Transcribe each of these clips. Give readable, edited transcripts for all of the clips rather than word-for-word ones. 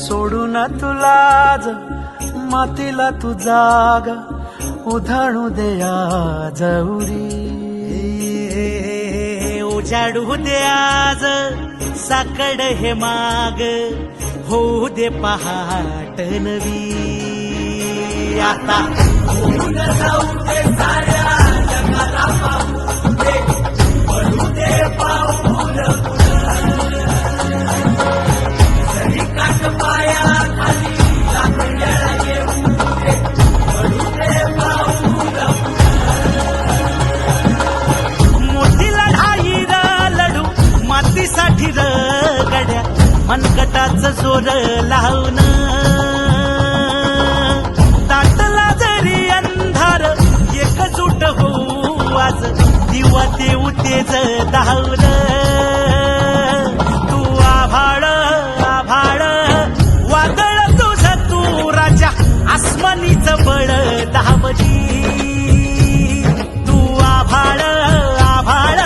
सोडून तुलाज मातीला तू जाग उधाणू दे आज उरी उजाडू दे आज साकड हे माग होऊ दे पहाट नवी आता जाऊ दे साऱ्या जगाला पाहू दे पडू दे पाऊल जरी काट पाया खाली लाकड्याला येऊ दे पडू दे पाऊल मोठी लढाई लढू मातीसाठी गड्या मनगटाच जोर लावून दाटला जरी अंधार एकजूट होऊ आज दिवा देऊ तेज धावल तू आभाळ आभाळ वादळ तुझ तू राजा आसमानीच बळ धावली तू आभाळ आभाळ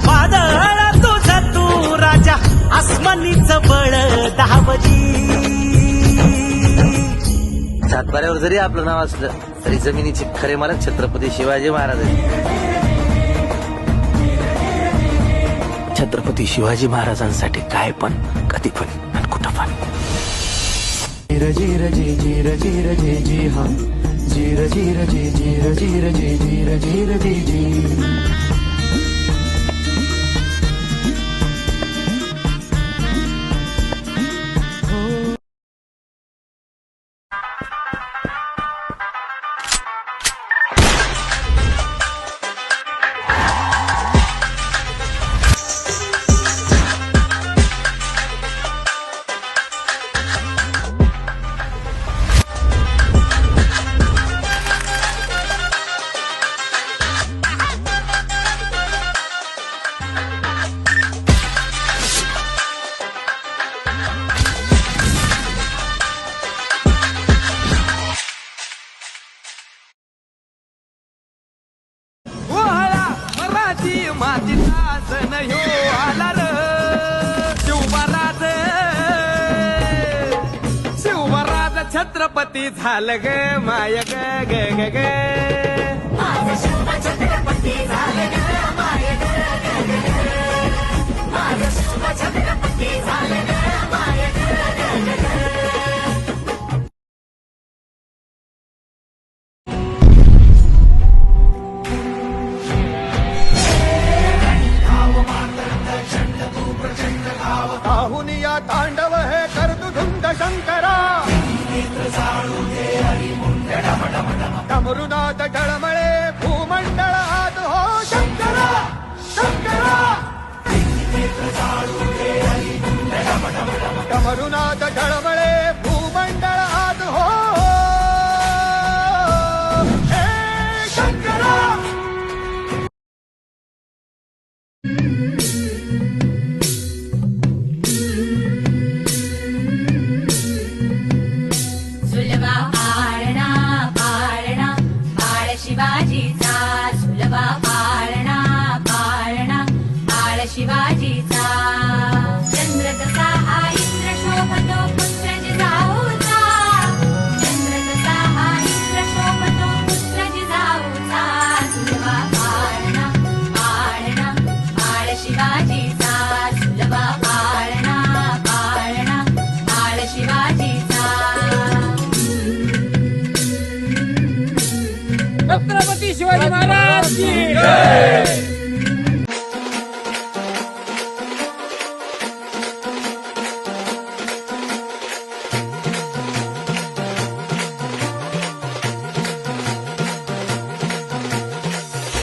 वादळ तुझ तू राजा आसमानीच बळ धावली सातबाऱ्यावर जरी आपलं नाव असलं तरी जमिनीचे खरे मालक छत्रपती शिवाजी महाराज आहेत. छत्रपती शिवाजी महाराजांसाठी काय पण कधी पण आणि कुठं पण जीर जीर जी जीर जीर जी जी हा जीर जीर जी जीर जीर जी जीर जीर जी जी मातीचा सण ह्यो आला र शिवराज छत्रपती झालं ग माय ग ग ग ग छत्रपती झालं ग माय ग ग ग माझं छत्रपती झालं ग माय ग ग ग आहुनिया तांडव हे कर्दुधुंद शंकरा डमरुनाथ डळमळे भूमंडळ आत हो शंकरा शंकरा डमरुनाथ डळमळे भूमंडळ आत हो हे शंकरा शिवाजीचा सुलभा पाळणा पाळणा बाळ शिवाजीचा चंद्र जसा हा इंद्र शोभतो पुत्र जिजाऊचा चंद्र जसा हा इंद्र शोभतो पुत्र जिजाऊचा सुलभा पाळणा पाळणा बाळ शिवाजीचा सुलभा पाळणा पाळणा बाळ शिवाजीचा छत्रपती शिवाजी महाराज की जय.